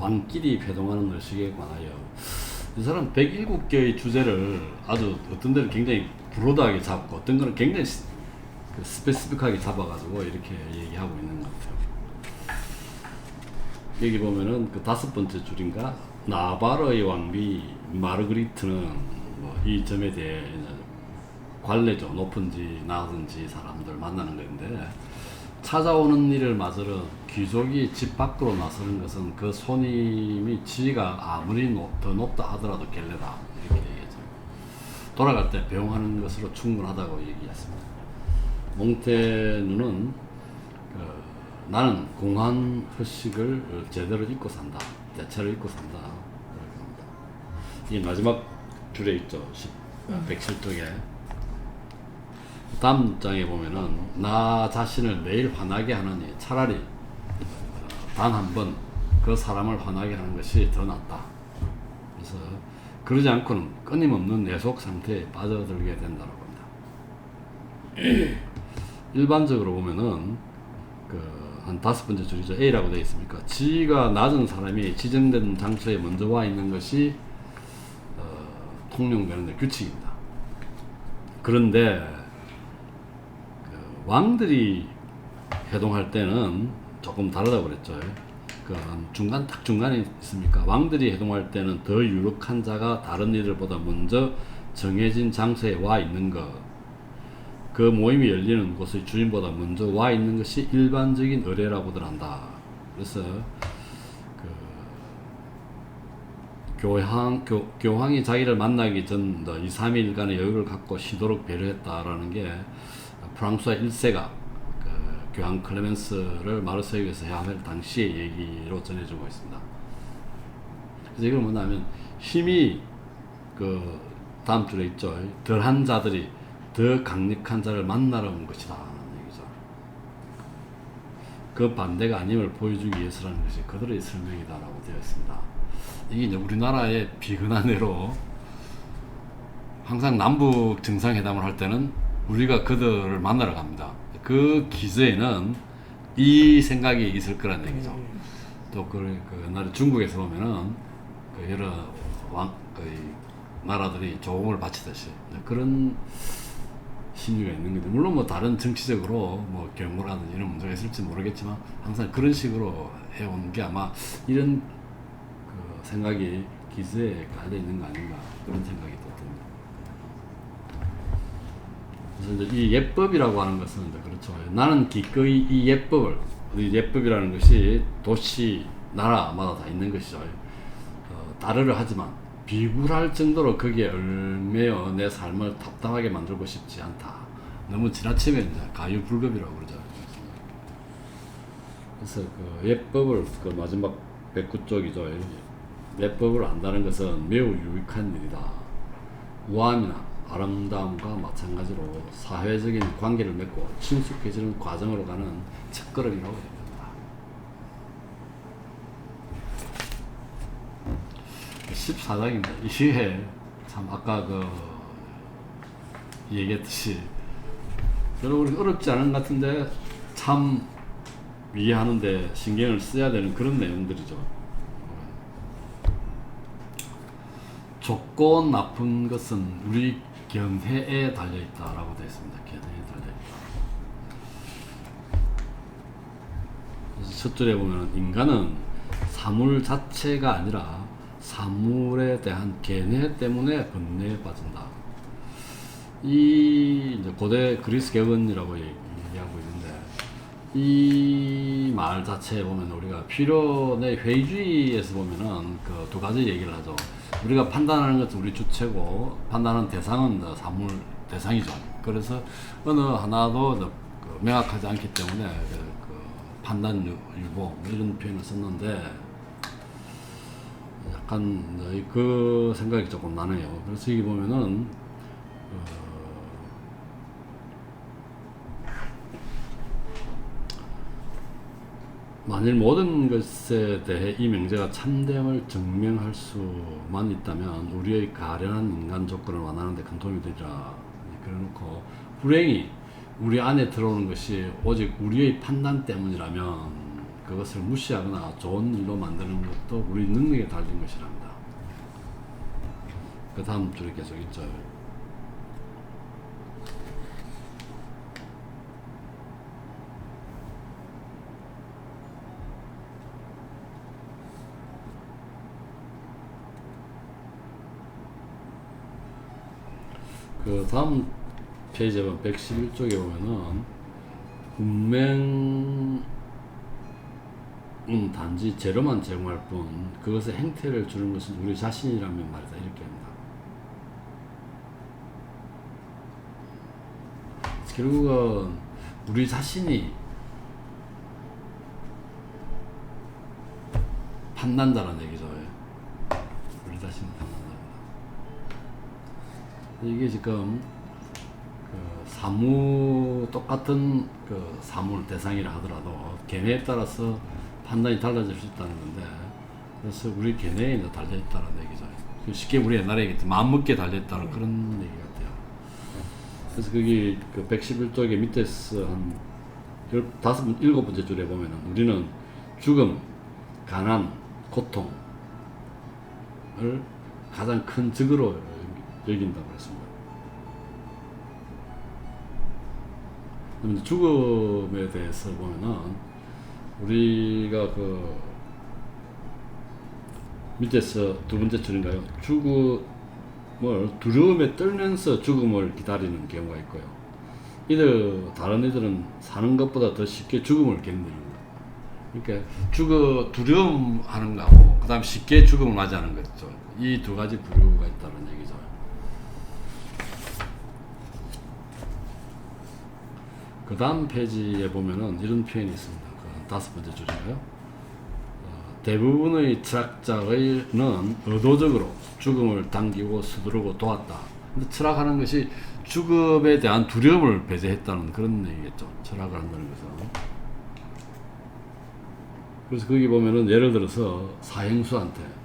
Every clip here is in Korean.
왕끼리 회동하는 의식에 관하여 이 사람 107개의 주제를 아주 어떤 데는 굉장히 브로드하게 잡고 어떤 거는 굉장히 스페시픽하게 잡아가지고 이렇게 얘기하고 있는 것 같아요. 여기 보면은 그 5번째 줄인가 나바르의 왕비 마르그리트는 뭐 이 점에 대해 관례죠. 높은지 낮은지 사람들 만나는 건데 찾아오는 이를 맞으러 귀족이 집 밖으로 나서는 것은 그 손님이 지위가 아무리 더 높다 하더라도 결례다 이렇게 얘기하죠. 돌아갈 때 배웅하는 것으로 충분하다고 얘기했습니다. 몽테누는 나는 공한 허식을 제대로 잊고 산다. 대체로 잊고 산다. 그렇게 합니다. 이 마지막 줄에 있죠. 107쪽에. 다음 장에 보면은 나 자신을 매일 화나게 하느니 차라리 단 한 번 그 사람을 화나게 하는 것이 더 낫다. 그래서 그러지 않고는 끊임없는 내속 상태에 빠져들게 된다고 합니다. 일반적으로 보면은 한 5번째 줄이죠. A라고 되어 있습니까? 지위가 낮은 사람이 지정된 장소에 먼저 와 있는 것이 통용되는 규칙입니다. 그런데 왕들이 회동할 때는 조금 다르다고 그랬죠. 딱 중간에 있습니까? 왕들이 회동할 때는 더 유력한 자가 다른 이들보다 먼저 정해진 장소에 와 있는 것, 그 모임이 열리는 곳의 주인보다 먼저 와 있는 것이 일반적인 의례라고들 한다. 그래서 교황이 자기를 만나기 전 2, 3일간의 여유를 갖고 쉬도록 배려했다라는 게 프랑스와 1세가 교황 클레멘스를 마르세유에서 해할 당시의 얘기로 전해주고 있습니다. 그래서 이걸 뭐냐면 힘이 다음 줄에 있죠. 덜한 자들이 더 강력한 자를 만나러 온 것이다 라는 얘기죠. 그 반대가 아님을 보여주기 위해서라는 것이 그들의 설명이다라고 되어 있습니다. 이게 이제 우리나라의 비근한 예로 항상 남북 정상회담을 할 때는 우리가 그들을 만나러 갑니다. 그 기저에는 이 생각이 있을 거란 얘기죠. 또 옛날에 중국에서 보면은 여러 나라들이 조공을 바치듯이 그런 심리가 있는 건데, 물론 뭐 다른 정치적으로 뭐 경고라든지 이런 문제가 있을지 모르겠지만 항상 그런 식으로 해온 게 아마 이런 생각이 기저에 깔려 있는 거 아닌가 그런 생각이 또 듭니다. 그래서 이제 이 예법이라고 하는 것은 이제 그렇죠. 나는 기꺼이 이 예법이라는 것이 도시, 나라마다 다 있는 것이죠. 따르려 하지만 비굴할 정도로 거기에 얽매여 내 삶을 답답하게 만들고 싶지 않다. 너무 지나치면 이제 가유불급이라고 그러죠. 그래서 예법을 마지막 109쪽이죠. 예법을 안다는 것은 매우 유익한 일이다. 우아함이나 아름다움과 마찬가지로 사회적인 관계를 맺고 친숙해지는 과정으로 가는 첫걸음이라고 얘기합니다. 14장입니다. 이게 참 아까 얘기했듯이 여러분 어렵지 않은 것 같은데 참 이해하는데 신경을 써야 되는 그런 내용들이죠. 좋고 나쁜 것은 우리 견해에 달려있다라고 되어 있습니다. 견해에 달려있다. 그래서 첫 줄에 보면 인간은 사물 자체가 아니라 사물에 대한 견해 때문에 번뇌에 빠진다. 이제 고대 그리스 격언이라고 얘기하고 있는데, 이 말 자체에 보면 우리가 필연의 회의주의에서 보면은 두 가지 얘기를 하죠. 우리가 판단하는 것은 우리 주체고 판단하는 대상은 사물 대상이죠. 그래서 어느 하나도 명확하지 않기 때문에 판단 유보 이런 표현을 썼는데 약간 그 생각이 조금 나네요. 그래서 여기 보면은 만일 모든 것에 대해 이 명제가 참됨을 증명할 수만 있다면 우리의 가련한 인간 조건을 완화하는 데 큰 도움이 되리라. 그래놓고 불행히 우리 안에 들어오는 것이 오직 우리의 판단 때문이라면 그것을 무시하거나 좋은 일로 만드는 것도 우리 능력에 달린 것이랍니다. 그 다음 줄에 계속 있죠. 그 다음 페이지에 보면 111쪽에 보면은 운명은 단지 재료만 제공할 뿐 그것의 행태를 주는 것은 우리 자신이라면 말이다 이렇게 합니다. 결국은 우리 자신이 판단자라는 얘기죠. 우리 자신이 판단자입니다. 이게 지금 그 똑같은 그 사물 대상이라 하더라도 견해에 따라서 판단이 달라질 수 있다는 건데, 그래서 우리 견해에 이제 달려있다는 얘기죠. 쉽게 우리 옛날에 얘기했던 마음먹기에 달려있다는 그런 얘기 같아요. 그래서 거기 그 111쪽의 밑에서 한 7번째 줄에 보면은 우리는 죽음, 가난, 고통을 가장 큰 적으로 여긴다고 했습니다. 죽음에 대해서 보면은 우리가 그 밑에서 두 번째 줄인가요? 죽음을 두려움에 떨면서 죽음을 기다리는 경우가 있고요. 다른 이들은 사는 것보다 더 쉽게 죽음을 견디는 거예요. 그러니까 두려움하는 거하고 그 다음 쉽게 죽음을 맞이하는 거죠. 이 두 가지 부류가 있다는 얘기죠. 그 다음 페이지에 보면은 이런 표현이 있습니다. 그 5번째 줄인가요? 대부분의 철학자는 의도적으로 죽음을 당기고 서두르고 도왔다. 근데 철학하는 것이 죽음에 대한 두려움을 배제했다는 그런 얘기겠죠. 철학을 한다는 것은. 그래서 거기 보면은 예를 들어서 사형수한테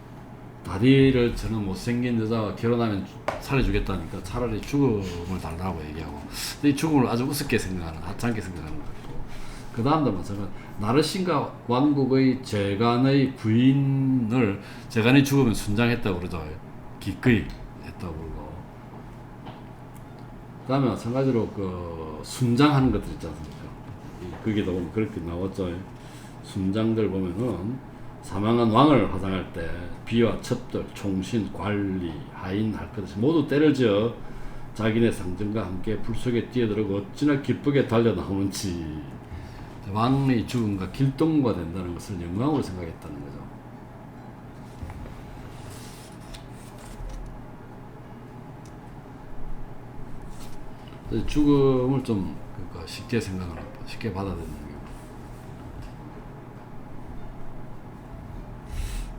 다리를 저는 못생긴 여자와 결혼하면 살려주겠다니까 차라리 죽음을 달라고 얘기하고, 근데 이 죽음을 아주 우습게 생각하는, 하찮게 생각하는 것 같고, 그 다음도 마찬가지로 나르신과 왕국의 재간의 부인을 재간이 죽으면 순장했다고 그러죠. 기꺼이 했다고 그러고, 그 다음에 마찬가지로 그 순장하는 것들 있지 않습니까? 거기도 보면 그렇게 나왔죠. 순장들 보면은 사망한 왕을 화장할 때 비와 첩들, 총신, 관리, 하인 할 것 없이 모두 때를 지어 자기네 상전과 함께 불 속에 뛰어들고 어찌나 기쁘게 달려나오는지, 왕의 죽음과 길동무가 된다는 것을 영광으로 생각했다는 거죠. 죽음을 좀 쉽게 생각하는, 쉽게 받아들이는 게.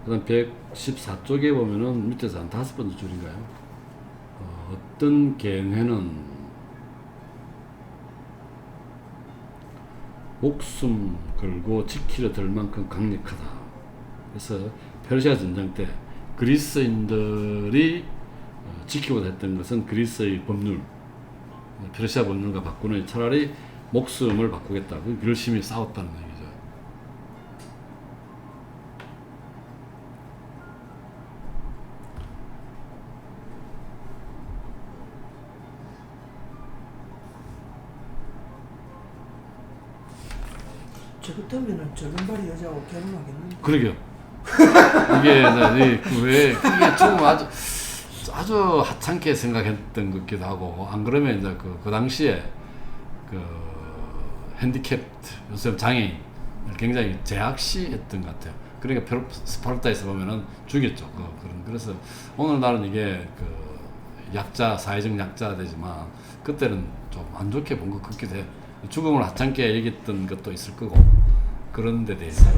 그 다음 114쪽에 보면은 밑에서 한 5번째 줄인가요? 어떤 견해는 목숨 걸고 지키려 들 만큼 강력하다. 그래서 페르시아 전쟁 때 그리스인들이 지키고자 했던 것은 그리스의 법률, 페르시아 법률과 바꾸는, 차라리 목숨을 바꾸겠다. 열심히 싸웠다는 얘기죠. 저 같으면은 저른발이 여자하고 결혼하겠는데. 그러게요. 이게 그게 좀 아주 하찮게 생각했던 것 같기도 하고, 안 그러면 이제 그 당시에 그 핸디캡트, 요새 장애인 굉장히 제약시했던 것 같아요. 그러니까 스파르타에서 보면은 죽였죠. 그래서 오늘날은 이게 그 약자, 사회적 약자가 되지만 그때는 좀 안 좋게 본 것 같기도 해요. 죽음을 하찮게 여겼던 것도 있을 거고, 그런 데 대해서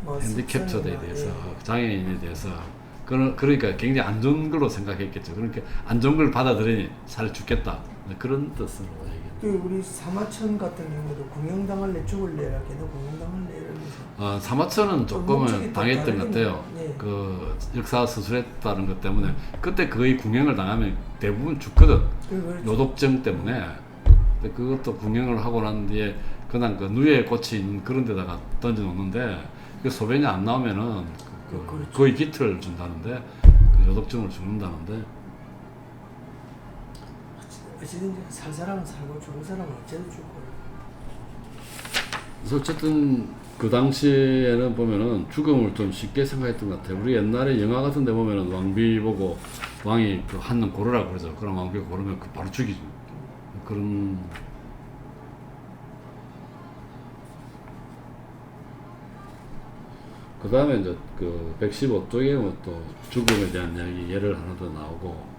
뭐 핸디캡처에 대해서, 장애인에 대해서 그러니까 굉장히 안 좋은 걸로 생각했겠죠. 그러니까 안 좋은 걸 받아들이니 살 죽겠다, 그런 뜻으로 얘기했죠. 우리 사마천 같은 경우도 공영당할래 죽을래라 걔도 공영당할래 이러면서 사마천은 조금은 당했던 것 같아요. 네. 그 역사 서술했다는 것 때문에 그때 거의 궁형을 당하면 대부분 죽거든. 그렇죠. 요독증 때문에. 근데 그것도 궁형을 하고 난 뒤에 그냥 그 누에 꽂힌 그런 데다가 던져 놓는데 그 소변이 안 나오면은 그렇죠. 거의 기틀을 준다는데 그 요독증을 죽는다는데 어찌든지 살 사람은 살고 죽을 사람은 어째도 죽고. 그래서 어쨌든 그 당시에는 보면은 죽음을 좀 쉽게 생각했던 것 같아요. 우리 옛날에 영화 같은 데 보면은 왕비 보고 왕이 그 한 놈 고르라고 그러죠. 그럼 왕비가 고르면 그 바로 죽이죠. 그런 그 다음에 이제 그 115쪽에 뭐 또 죽음에 대한 이야기 예를 하나 더 나오고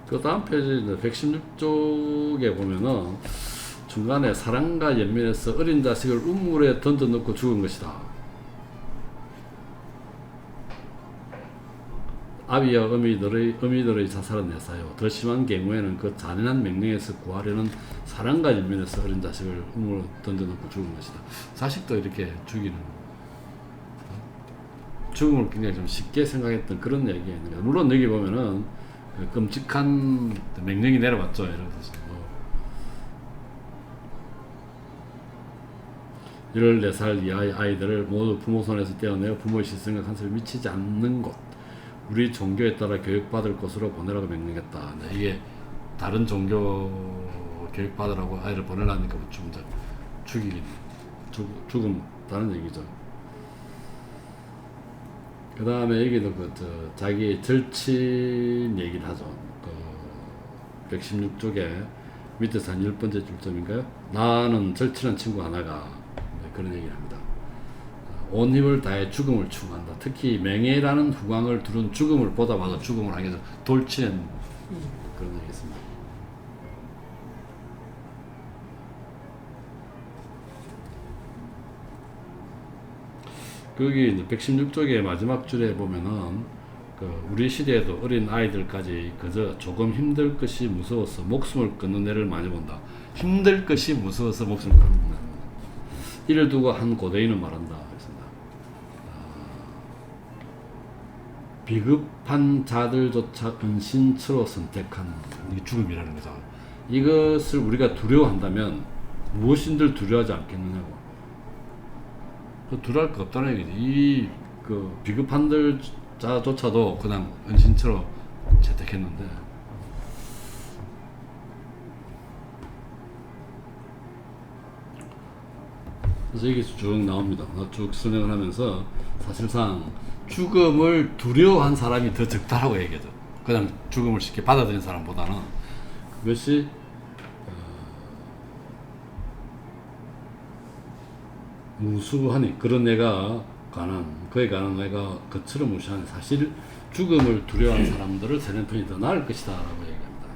그 다음 페이지 116쪽에 보면은 중간에 사랑과 연민에서 어린 자식을 우물에 던져놓고 죽은 것이다. 아비와 어미들의 자살은 내사요. 더 심한 경우에는 그 잔인한 명령에서 구하려는 사랑과 연민에서 어린 자식을 우물에 던져놓고 죽은 것이다. 자식도 이렇게 죽음을 굉장히 좀 쉽게 생각했던 그런 얘기가 있는 거예요. 물론 여기 보면은 끔찍한 명령이 내려왔죠. 예를 들어서 14살 이하의 아이들을 모두 부모 손에서 떼어내어 부모의 시선과 간섭에 미치지 않는 곳, 우리 종교에 따라 교육받을 곳으로 보내라고 명령했다. 이게 다른 종교 교육받으라고 아이를 보내라니까 죽음 다른 얘기죠. 그 다음에 여기도 자기 절친 얘기를 하죠. 116쪽에 밑에서 한 10번째 줄점인가요? 나는 절친한 친구 하나가 그런 얘기를 합니다. 온 힘을 다해 죽음을 추구한다. 특히 명예라는 후광을 두른 죽음을 보다마다 죽음을 하게 해서 돌치는 그런 얘기 있습니다. 거기 이제 116쪽의 마지막 줄에 보면은 우리 시대에도 어린 아이들까지 그저 조금 힘들 것이 무서워서 목숨을 끊는 애를 많이 본다. 힘들 것이 무서워서 목숨을 끊는다. 이를 두고 한 고대인은 말한다. 그랬습니다. 비급한 자들조차 은신처로 선택한 죽음이라는 거죠. 이것을 우리가 두려워한다면 무엇인들 두려워하지 않겠느냐고. 두려워할 거 없다는 얘기지. 비급한들 자조차도 그냥 은신처로 채택했는데 그래서 여기서 쭉 나옵니다. 쭉 설명을 하면서 사실상 죽음을 두려워한 사람이 더 적다라고 얘기하죠. 그냥 죽음을 쉽게 받아들인 사람보다는 그것이 무수하니 그런 애가 그에 관한 애가 그처럼 무시하니 사실 죽음을 두려워하는 사람들을 세련편이 더 나을 것이다 라고 얘기합니다.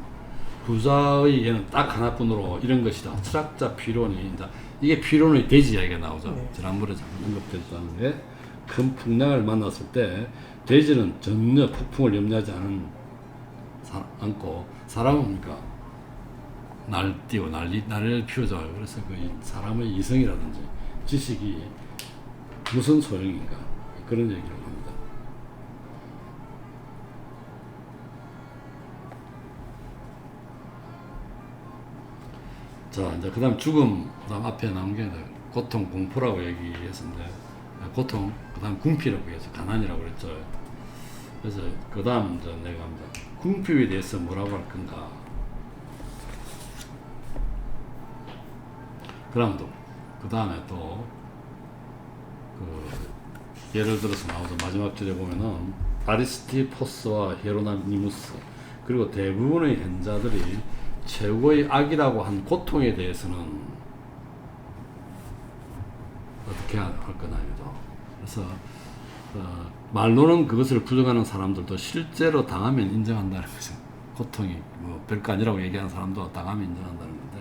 부자의 얘는 딱 하나뿐으로 이런 것이다. 철학자 피론이 이게 피론의 돼지 이야기가 나오죠. 네. 지난번에 잠깐 언급됐다는 게 큰 풍랑을 만났을 때 돼지는 전혀 폭풍을 염려하지 않고 사람은 뭡니까? 날뛰고 날을 피우죠. 그래서 그 사람의 이성이라든지 지식이 무슨 소용인가 그런 얘기를 합니다. 자 이제 그다음 죽음 그다음 앞에 나온 게 고통 공포라고 얘기했었는데 고통 그다음 궁피라고 해서 가난이라고 그랬죠. 그래서 그다음 이제 내가 합니다. 궁핍에 대해서 뭐라고 할 건가. 그 다음에 또 예를 들어서 나오죠. 마지막 줄에 보면은 아리스티포스와 히에로니무스 그리고 대부분의 현자들이 최고의 악이라고 한 고통에 대해서는 어떻게 할 거냐죠. 그래서 말로는 그것을 부정하는 사람들도 실제로 당하면 인정한다는 거죠. 고통이 뭐 별거 아니라고 얘기하는 사람도 당하면 인정한다는 건데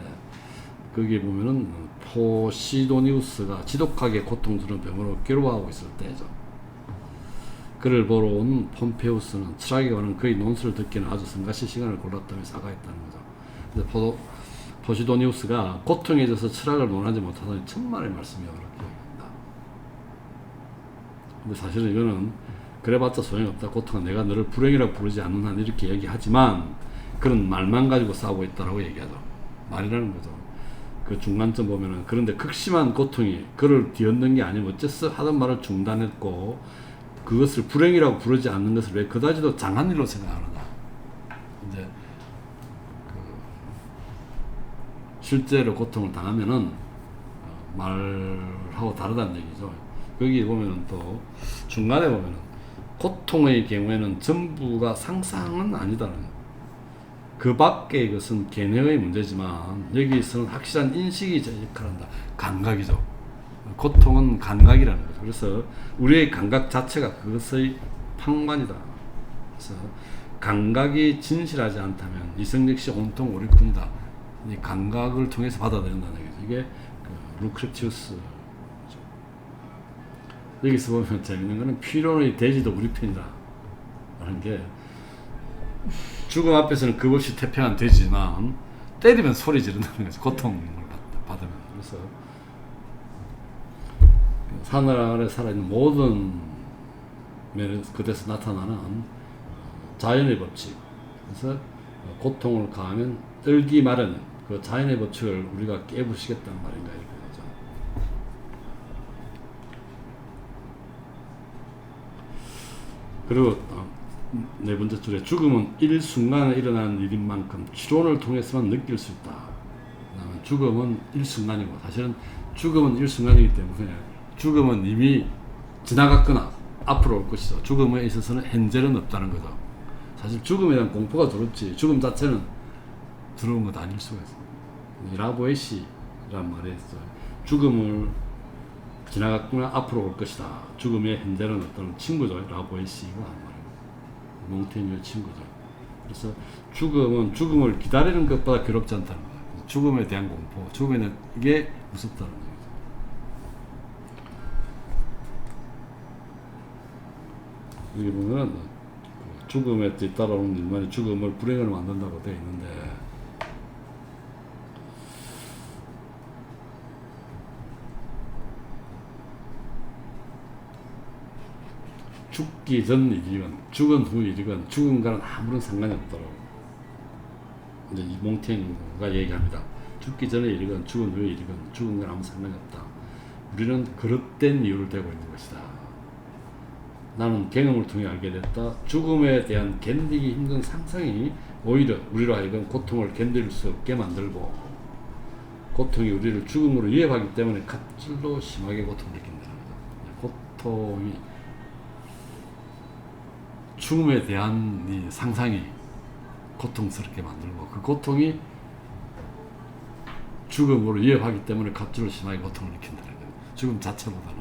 거기에 보면은 포시도니우스가 지독하게 고통스러운 병으로 괴로워하고 있을 때죠. 그를 보러 온 폼페우스는 철학에 관한 그의 논술을 듣기는 아주 성가시 시간을 골랐다며 사과했다는 거죠. 그래서 포시도니우스가 고통에 대해서 철학을 논하지 못하다니 천만의 말씀이라고 그렇게 얘기합니다. 근데 사실은 이거는 그래봤자 소용없다. 고통은 내가 너를 불행이라고 부르지 않는 한 이렇게 얘기하지만 그런 말만 가지고 싸우고 있다라고 얘기하죠. 말이라는 거죠. 그 중간점 보면은 그런데 극심한 고통이 그를 뒤엎는 게 아니면 어째서 하던 말을 중단했고 그것을 불행이라고 부르지 않는 것을 왜 그다지도 장한 일로 생각하느냐. 이제 실제로 고통을 당하면은 말하고 다르다는 얘기죠. 여기 보면은 또 중간에 보면은 고통의 경우에는 전부가 상상은 아니다는 거예요. 그 밖의 것은 개념의 문제지만 여기서는 확실한 인식이 역할한다. 감각이죠. 고통은 감각이라는 거죠. 그래서 우리의 감각 자체가 그것의 판관이다. 그래서 감각이 진실하지 않다면 이성 역시 온통 오리뿐이다. 이 감각을 통해서 받아들인다는 얘기죠. 이게 그 루크레티우스. 여기서 보면 재밌는 거는 필요의 대지도 우리 편이다. 라는 게 죽음 앞에서는 겁없이 태평한 되지만 때리면 소리 지른다는 거죠. 고통을 받으면. 그래서 하늘 아래 살아있는 모든 면에서 그대에서 나타나는 자연의 법칙. 그래서 고통을 가하면 떨기 마련. 그 자연의 법칙을 우리가 깨부시겠다는 말인가 이렇게 하죠. 그리고 네 번째 줄에 죽음은 일순간에 일어나는 일인 만큼 추론을 통해서만 느낄 수 있다. 죽음은 일순간이고 사실은 죽음은 일순간이기 때문에 죽음은 이미 지나갔거나 앞으로 올 것이죠. 죽음에 있어서는 현재는 없다는 거죠. 사실 죽음에 대한 공포가 두렵지 죽음 자체는 두려운 것 아닐 수가 있어요. 라보에시란 말에 있어요. 죽음을 지나갔거나 앞으로 올 것이다. 죽음의 현재는 없다는 친구죠. 라보에시가 말이에요. 몽테뉴의 친구죠. 그래서 죽음은 죽음을 기다리는 것보다 괴롭지 않다는 거예요. 죽음에 대한 공포, 죽음에는 이게 무섭다는 거예요. 여기 보면 죽음에 뒤따라오는 일만이 죽음을 불행을 만든다고 되어 있는데 죽기 전 일이건 죽은 후 일이건 죽음과는 아무런 상관이 없더라고. 이제 이 몽테뉴가 얘기합니다. 죽기 전의 일이건 죽은 후의 일이건 죽음과는 아무 상관이 없다. 우리는 그릇된 이유를 대고 있는 것이다. 나는 경험을 통해 알게 됐다. 죽음에 대한 견디기 힘든 상상이 오히려 우리로 하여금 고통을 견딜 수 없게 만들고 고통이 우리를 죽음으로 위협하기 때문에 갑질로 심하게 고통을 느낀다는 거죠. 고통이 죽음에 대한 이 상상이 고통스럽게 만들고 그 고통이 죽음으로 위협하기 때문에 갑질로 심하게 고통을 느낀다는 거예요. 죽음 자체보다는.